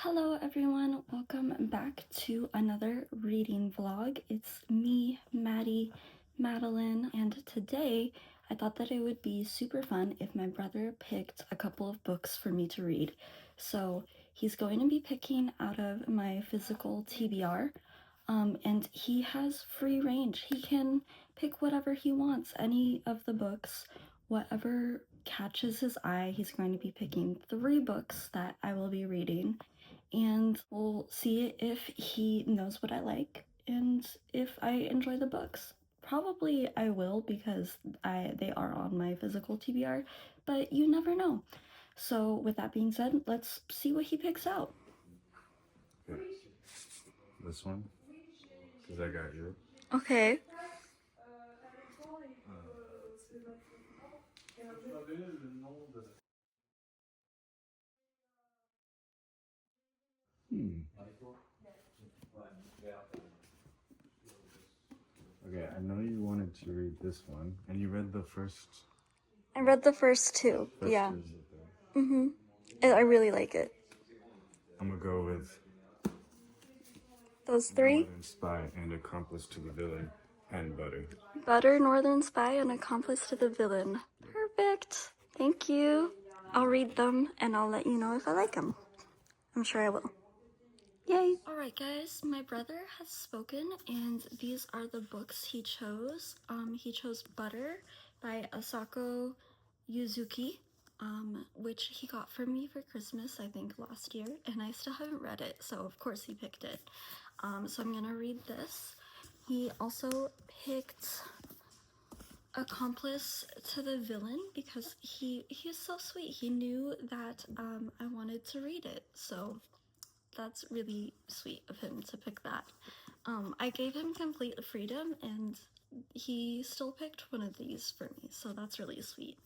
Hello everyone, welcome back to another reading vlog. It's me, Madeline, and today I thought that it would be super fun if my brother picked a couple of books for me to read. So he's going to be picking out of my physical TBR, and he has free range. He can pick whatever he wants, any of the books, whatever catches his eye. He's going to be picking 3 books that I will be reading, and we'll see if he knows what I like and if I enjoy the books. Probably I will, because they are on my physical TBR, but you never know. So with that being said, let's see what he picks out. Okay. This one? Because I got you. Okay. Okay, I know you wanted to read this one, and you read the first. I read the first 2, yeah. I really like it. I'm gonna go with Those 3? Northern Spy and Accomplice to the Villain, and Butter. Butter, Northern Spy, and Accomplice to the Villain. Perfect. Thank you. I'll read them and I'll let you know if I like them. I'm sure I will. Yay! Alright guys, my brother has spoken and these are the books he chose. He chose Butter by Asako Yuzuki, which he got for me for Christmas, I think last year, and I still haven't read it, so of course he picked it. So I'm gonna read this. He also picked Accomplice to the Villain because he's so sweet. He knew that I wanted to read it, so that's really sweet of him to pick that. I gave him complete freedom and he still picked one of these for me, so that's really sweet.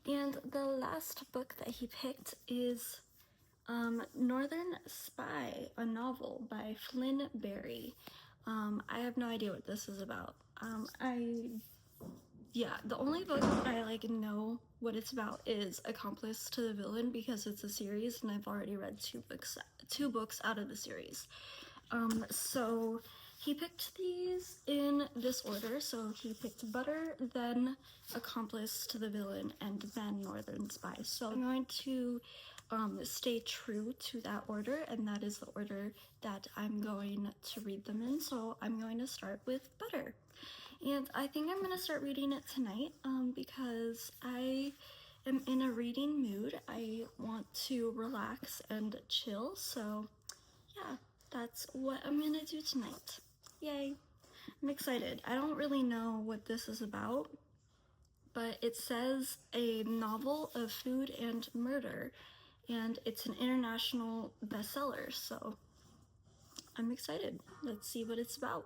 And the last book that he picked is Northern Spy, a novel by Flynn Berry. I have no idea what this is about. The only book that I know what it's about is Accomplice to the Villain because it's a series and I've already read 2 books out of the series. So he picked these in this order. So he picked Butter, then Accomplice to the Villain, and then Northern Spy. So I'm going to stay true to that order, and that is the order that I'm going to read them in. So I'm going to start with Butter. And I think I'm going to start reading it tonight because I am in a reading mood. I want to relax and chill, so yeah, that's what I'm going to do tonight. Yay! I'm excited. I don't really know what this is about, but it says a novel of food and murder, and it's an international bestseller, so I'm excited. Let's see what it's about.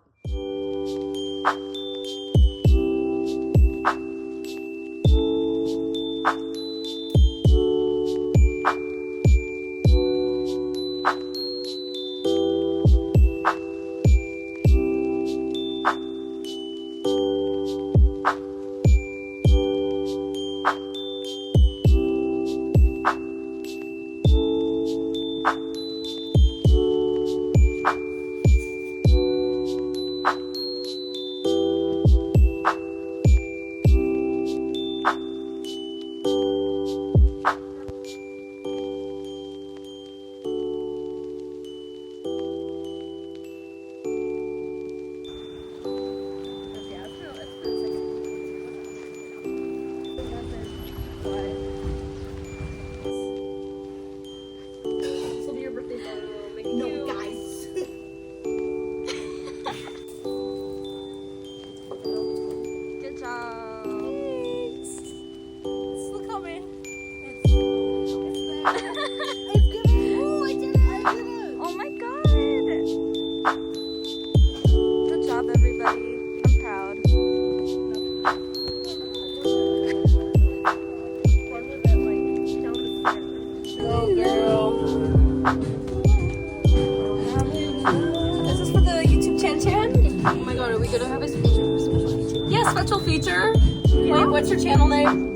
Special feature? Yeah. Wait, what's your channel name?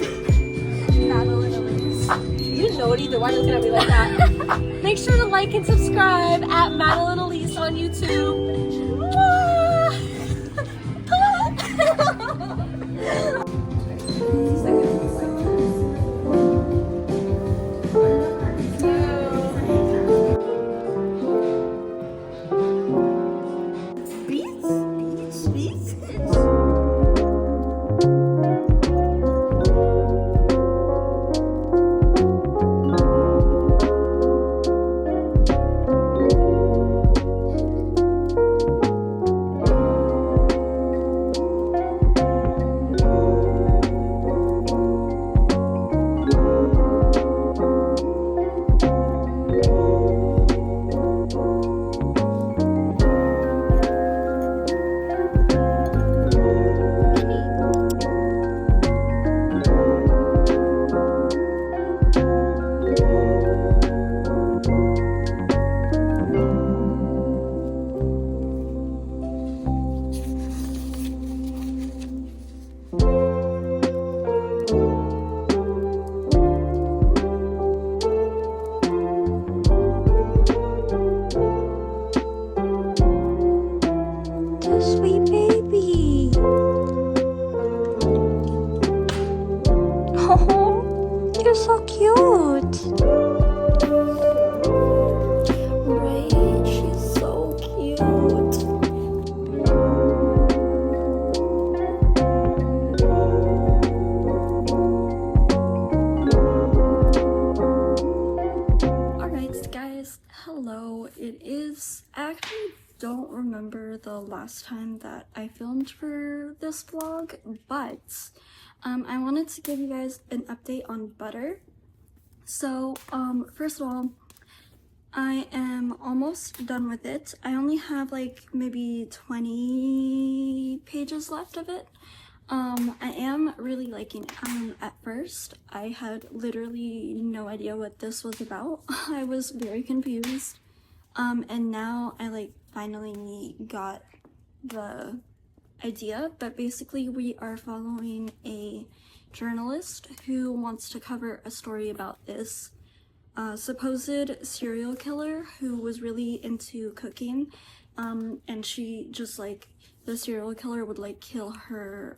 Madeline. You know it either. Why are you looking at me like that? Make sure to like and subscribe at Madeline Elise on YouTube. Sweet baby. Oh, you're so cute. Right, she's so cute. Alright guys, hello. I actually don't remember the last time that I filmed for this vlog, but I wanted to give you guys an update on Butter. So first of all, I am almost done with it. I only have like maybe 20 pages left of it. I am really liking it. At first, I had literally no idea what this was about. I was very confused. And now I like finally got the idea. But basically, we are following a journalist who wants to cover a story about this supposed serial killer who was really into cooking, and she just like, the serial killer would like kill her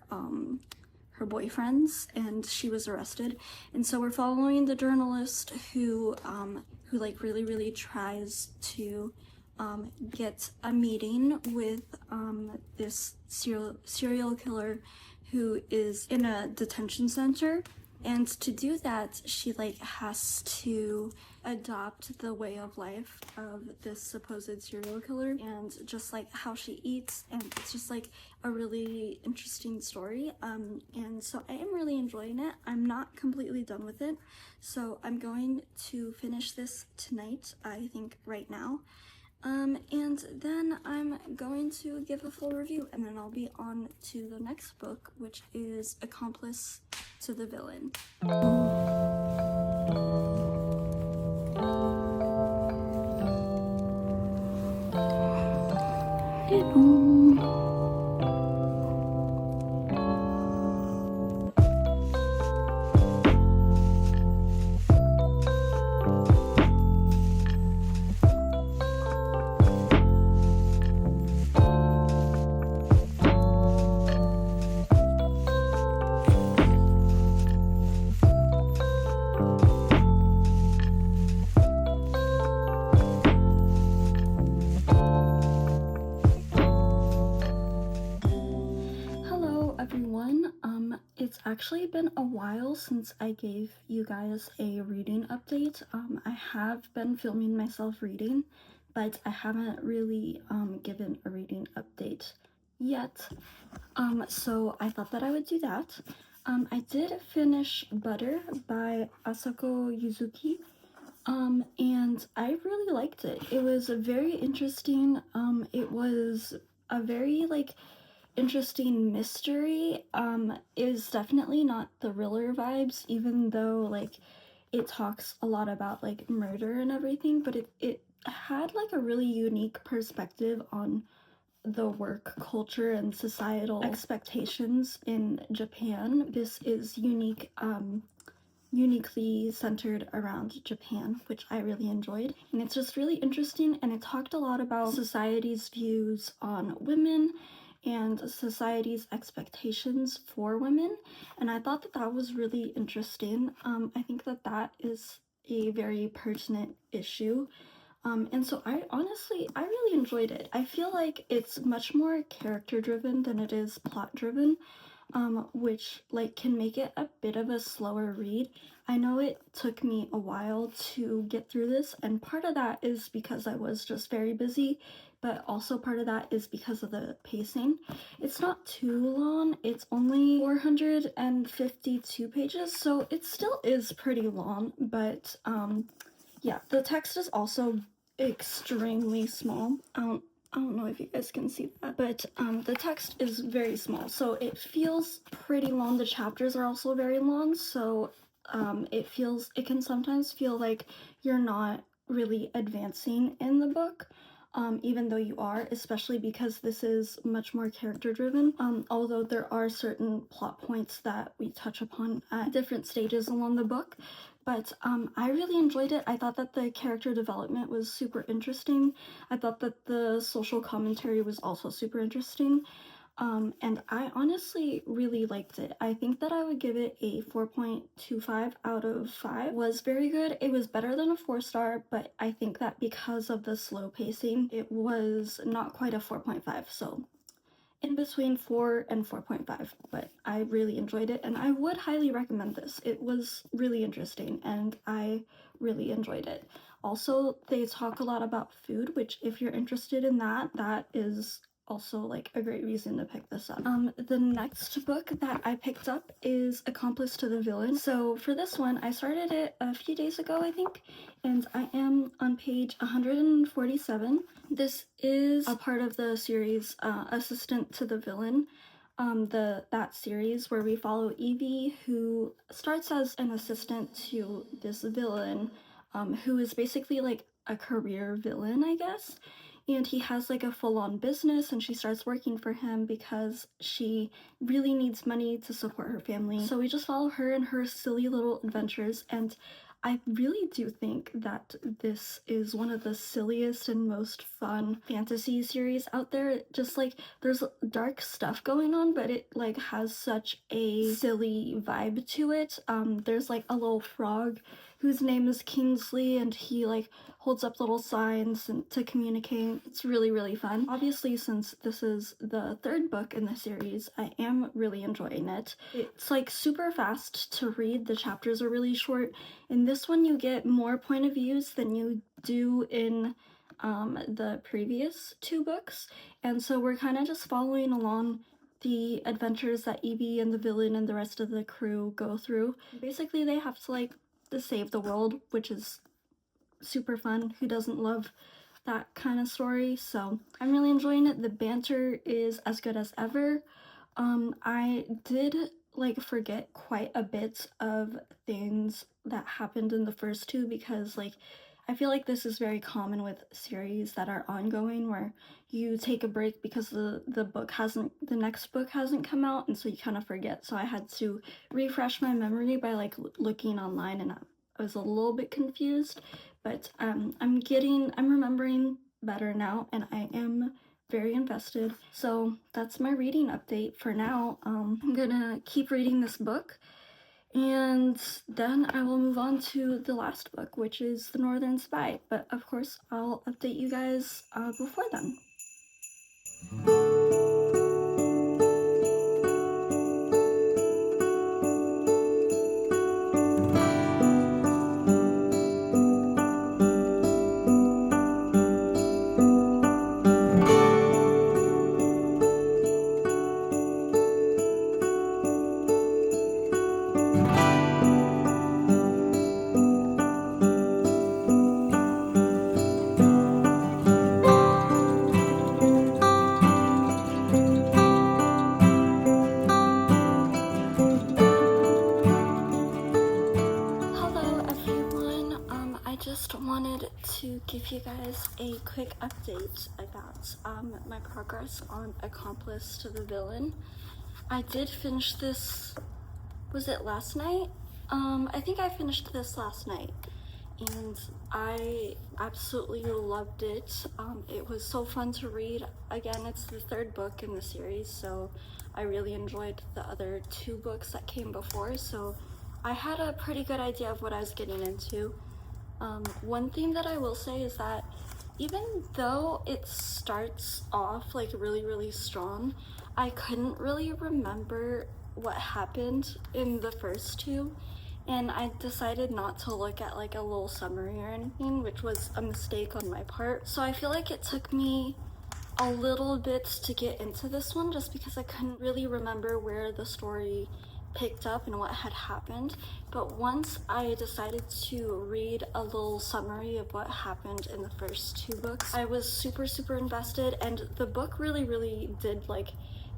boyfriends, and she was arrested. And so we're following the journalist who like really tries to get a meeting with this serial killer who is in a detention center. And to do that, she like has to adopt the way of life of this supposed serial killer and just like how she eats, and it's just like a really interesting story. And so I am really enjoying it. I'm not completely done with it, so I'm going to finish this tonight, I think right now. And then I'm going to give a full review, and then I'll be on to the next book, which is Accomplice to the Villain. It's actually been a while since I gave you guys a reading update. I have been filming myself reading, but I haven't really given a reading update yet. So I thought that I would do that. I did finish Butter by Asako Yuzuki, and I really liked it. It was very interesting. It was a very like interesting mystery. It is definitely not the thriller vibes, even though like it talks a lot about like murder and everything, but it had like a really unique perspective on the work culture and societal expectations in Japan. This is unique uniquely centered around Japan, which I really enjoyed. And it's just really interesting, and it talked a lot about society's views on women and society's expectations for women, and I thought that that was really interesting. I think that that is a very pertinent issue. And so I really enjoyed it. I feel like it's much more character driven than it is plot driven, which like can make it a bit of a slower read. I know it took me a while to get through this, and part of that is because I was just very busy, but also part of that is because of the pacing. It's not too long, it's only 452 pages, so it still is pretty long, but yeah, the text is also extremely small. I don't know if you guys can see that, but the text is very small, so it feels pretty long. The chapters are also very long, so it can sometimes feel like you're not really advancing in the book, even though you are, especially because this is much more character driven, although there are certain plot points that we touch upon at different stages along the book. But I really enjoyed it. I thought that the character development was super interesting. I thought that the social commentary was also super interesting. And I honestly really liked it. I think that I would give it a 4.25 out of 5. It was very good. It was better than a 4-star, but I think that because of the slow pacing, it was not quite a 4.5. So in between 4 and 4.5, but I really enjoyed it, and I would highly recommend this. It was really interesting, and I really enjoyed it. Also, they talk a lot about food, which if you're interested in that, that is also like a great reason to pick this up. The next book that I picked up is Accomplice to the Villain. So for this one, I started it a few days ago, I think, and I am on page 147. This is a part of the series Assistant to the Villain, that series where we follow Evie, who starts as an assistant to this villain, who is basically like a career villain, I guess. And he has like a full-on business, and she starts working for him because she really needs money to support her family. So we just follow her and her silly little adventures, and I really do think that this is one of the silliest and most fun fantasy series out there. Just like there's dark stuff going on, but it like has such a silly vibe to it. There's like a little frog whose name is Kingsley, and he like holds up little signs and to communicate. It's really, really fun. Obviously, since this is the third book in the series, I am really enjoying it. It's like super fast to read. The chapters are really short. In this one, you get more point of views than you do in the previous two books, and so we're kind of just following along the adventures that Evie and the villain and the rest of the crew go through. Basically, they have to like to save the world, which is super fun. Who doesn't love that kind of story? So I'm really enjoying it. The banter is as good as ever. I did like forget quite a bit of things that happened in the first two, because like I feel like this is very common with series that are ongoing, where you take a break because the next book hasn't come out, and so you kind of forget. So I had to refresh my memory by like looking online, and I was a little bit confused, but I'm remembering better now, and I am very invested. So that's my reading update for now. I'm gonna keep reading this book, and then I will move on to the last book, which is The Northern Spy. But of course, I'll update you guys before then. To give you guys a quick update about my progress on Accomplice to the Villain. I did finish this, was it last night? I think I finished this last night, and I absolutely loved it. It was so fun to read. Again, it's the third book in the series, so I really enjoyed the other two books that came before, so I had a pretty good idea of what I was getting into. One thing that I will say is that even though it starts off like really strong, I couldn't really remember what happened in the first two, and I decided not to look at like a little summary or anything, which was a mistake on my part. So I feel like it took me a little bit to get into this one just because I couldn't really remember where the story picked up and what had happened. But once I decided to read a little summary of what happened in the first two books, I was super invested, and the book really did like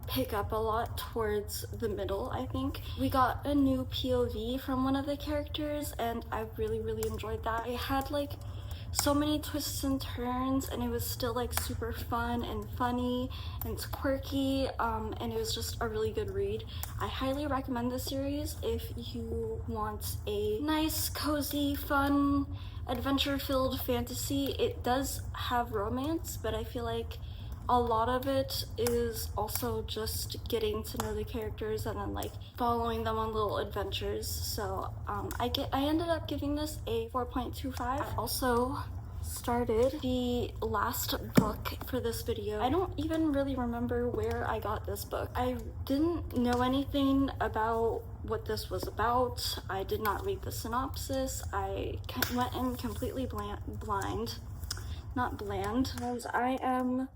pick up a lot towards the middle. I think we got a new POV from one of the characters, and I really enjoyed that. It had like so many twists and turns, and it was still like super fun and funny and quirky, and it was just a really good read. I highly recommend this series if you want a nice, cozy, fun, adventure-filled fantasy. It does have romance, but I feel like a lot of it is also just getting to know the characters and then like following them on little adventures. So I ended up giving this a 4.25. I also started the last book for this video. I don't even really remember where I got this book. I didn't know anything about what this was about. I did not read the synopsis. I went in completely blind, not bland, because I am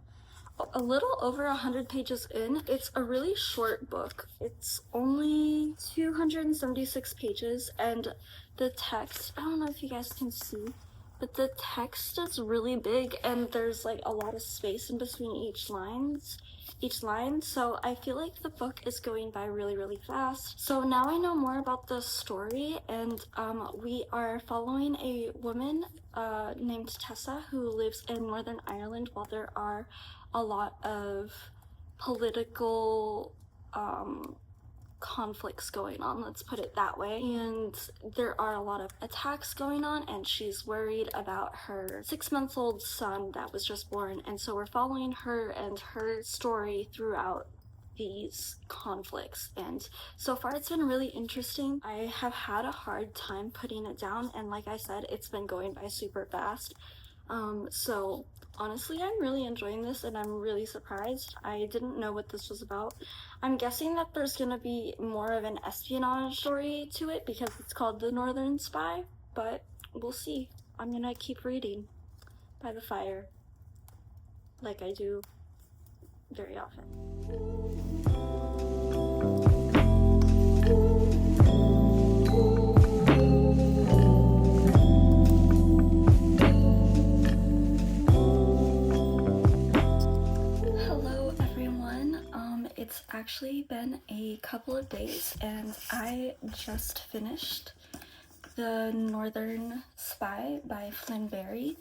a little over 100 pages in. It's a really short book. It's only 276 pages, and the text, I don't know if you guys can see, but the text is really big, and there's like a lot of space in between each line, so I feel like the book is going by really fast. So now I know more about the story, and we are following a woman named Tessa who lives in Northern Ireland while there are a lot of political conflicts going on, let's put it that way, and there are a lot of attacks going on, and she's worried about her 6-month-old son that was just born, and so we're following her and her story throughout these conflicts, and so far it's been really interesting. I have had a hard time putting it down, and like I said, it's been going by super fast. So honestly, I'm really enjoying this, and I'm really surprised. I didn't know what this was about. I'm guessing that there's gonna be more of an espionage story to it because it's called The Northern Spy, but we'll see. I'm gonna keep reading by the fire, like I do very often. It's actually been a couple of days, and I just finished The Northern Spy by Flynn Berry,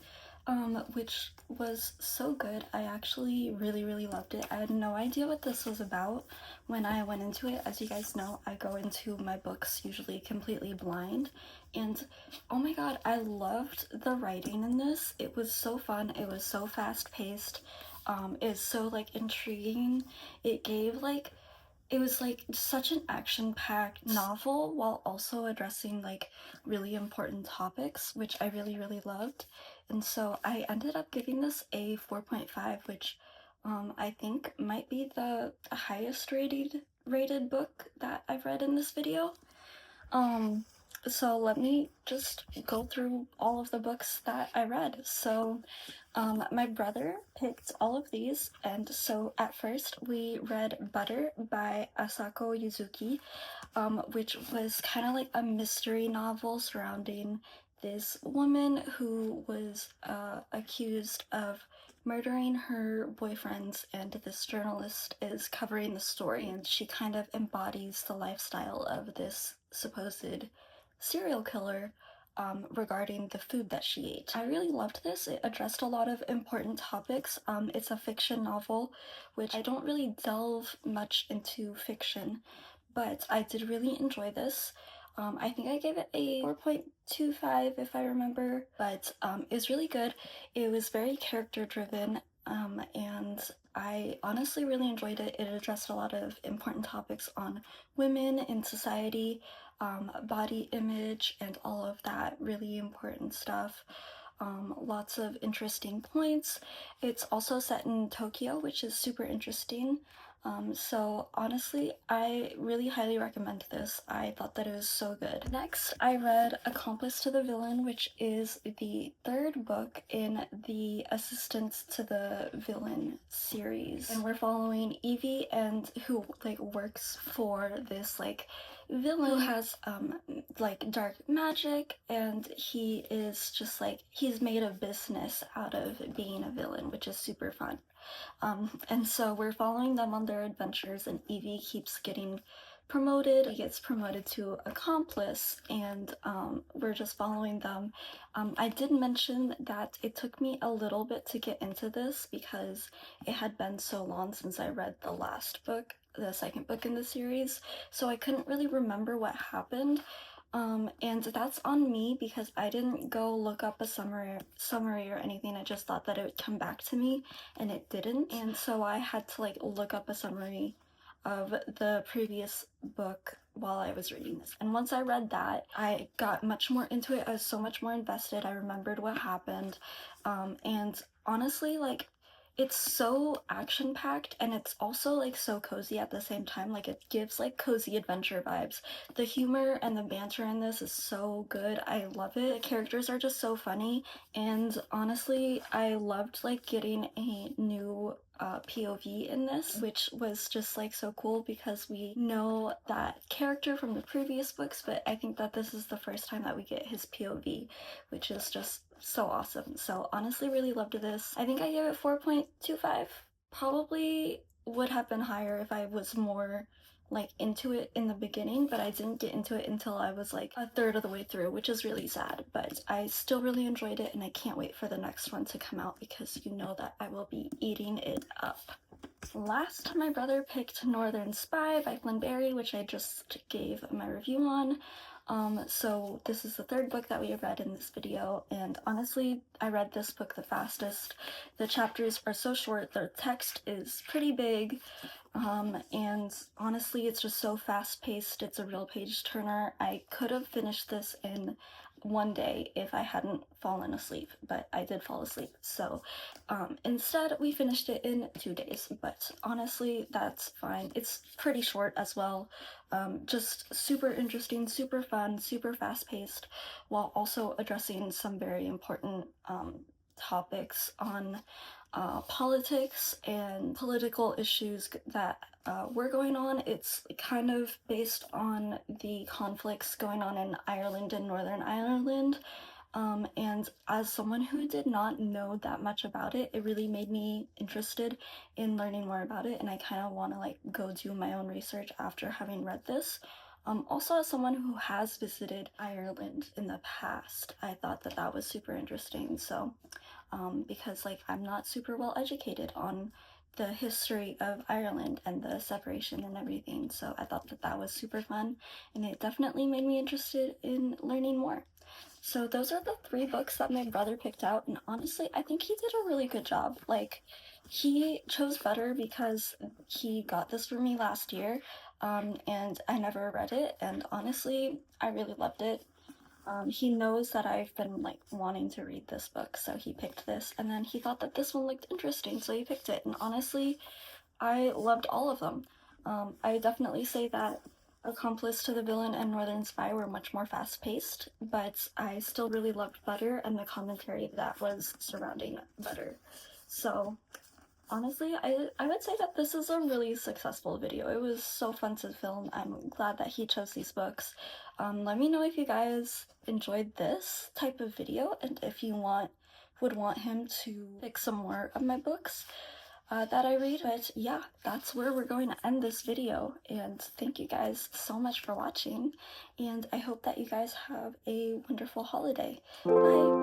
which was so good. I actually really loved it. I had no idea what this was about when I went into it. As you guys know, I go into my books usually completely blind, and oh my god, I loved the writing in this. It was so fun. It was so fast-paced. It's so like intriguing. It was like such an action-packed novel while also addressing like really important topics, which I really loved. And so I ended up giving this a 4.5, which I think might be the highest rated book that I've read in this video. So let me just go through all of the books that I read. So my brother picked all of these, and so at first we read Butter by Asako Yuzuki, which was kind of like a mystery novel surrounding this woman who was accused of murdering her boyfriends, and this journalist is covering the story, and she kind of embodies the lifestyle of this supposed serial killer regarding the food that she ate. I really loved this. It addressed a lot of important topics. It's a fiction novel, which I don't really delve much into fiction, but I did really enjoy this. I think I gave it a 4.25 if I remember, but it was really good. It was very character driven, and I honestly really enjoyed it. It addressed a lot of important topics on women in society, body image, and all of that really important stuff. Lots of interesting points. It's also set in Tokyo, which is super interesting. So honestly, I really highly recommend this. I thought that it was so good. Next, I read Accomplice to the Villain, which is the third book in the Assistants to the Villain series. And we're following Evie, and who like works for this like villain who has like dark magic, and he is just like, he's made a business out of being a villain, which is super fun. And so we're following them on their adventures, and Evie keeps getting promoted. He gets promoted to accomplice, and we're just following them. I did mention that it took me a little bit to get into this because it had been so long since I read the last book, the second book in the series, so I couldn't really remember what happened. And that's on me because I didn't go look up a summary or anything. I just thought that it would come back to me, and it didn't. And so I had to like look up a summary of the previous book while I was reading this. And once I read that, I got much more into it. I was so much more invested. I remembered what happened. And honestly, like, it's so action-packed, and it's also like so cozy at the same time. Like, it gives like cozy adventure vibes. The humor and the banter in this is so good. I love it. The characters are just so funny, and honestly, I loved like getting a new POV in this, which was just like so cool because we know that character from the previous books, but I think that this is the first time that we get his POV, which is just so awesome. So honestly, really loved this. I think I gave it 4.25. Probably would have been higher if I was more like into it in the beginning, but I didn't get into it until I was like a third of the way through, which is really sad. But I still really enjoyed it, and I can't wait for the next one to come out because you know that I will be eating it up. Last, my brother picked Northern Spy by Flynn Berry, which I just gave my review on. So this is the third book that we have read in this video, and honestly, I read this book the fastest. The chapters are so short, the text is pretty big, and honestly, it's just so fast-paced. It's a real page-turner. I could have finished this in one day if I hadn't fallen asleep, but I did fall asleep. So instead, we finished it in 2 days, but honestly, that's fine. It's pretty short as well. Just super interesting, super fun, super fast-paced, while also addressing some very important topics on politics and political issues that were going on. It's kind of based on the conflicts going on in Ireland and Northern Ireland. And as someone who did not know that much about it, it really made me interested in learning more about it, and I kind of want to like go do my own research after having read this. Also, as someone who has visited Ireland in the past, I thought that that was super interesting. So, because like I'm not super well educated on the history of Ireland and the separation and everything, so I thought that that was super fun, and it definitely made me interested in learning more. So those are the 3 books that my brother picked out, and honestly, I think he did a really good job. Like, he chose better because he got this for me last year, and I never read it, and honestly, I really loved it. He knows that I've been like wanting to read this book, so he picked this, and then he thought that this one looked interesting, so he picked it, and honestly, I loved all of them. I definitely say that Accomplice to the Villain and Northern Spy were much more fast-paced, but I still really loved Butter and the commentary that was surrounding Butter. So honestly, I would say that this is a really successful video. It was so fun to film. I'm glad that he chose these books. Let me know if you guys enjoyed this type of video, and if you would want him to pick some more of my books that I read. But yeah, that's where we're going to end this video, and thank you guys so much for watching, and I hope that you guys have a wonderful holiday. Bye!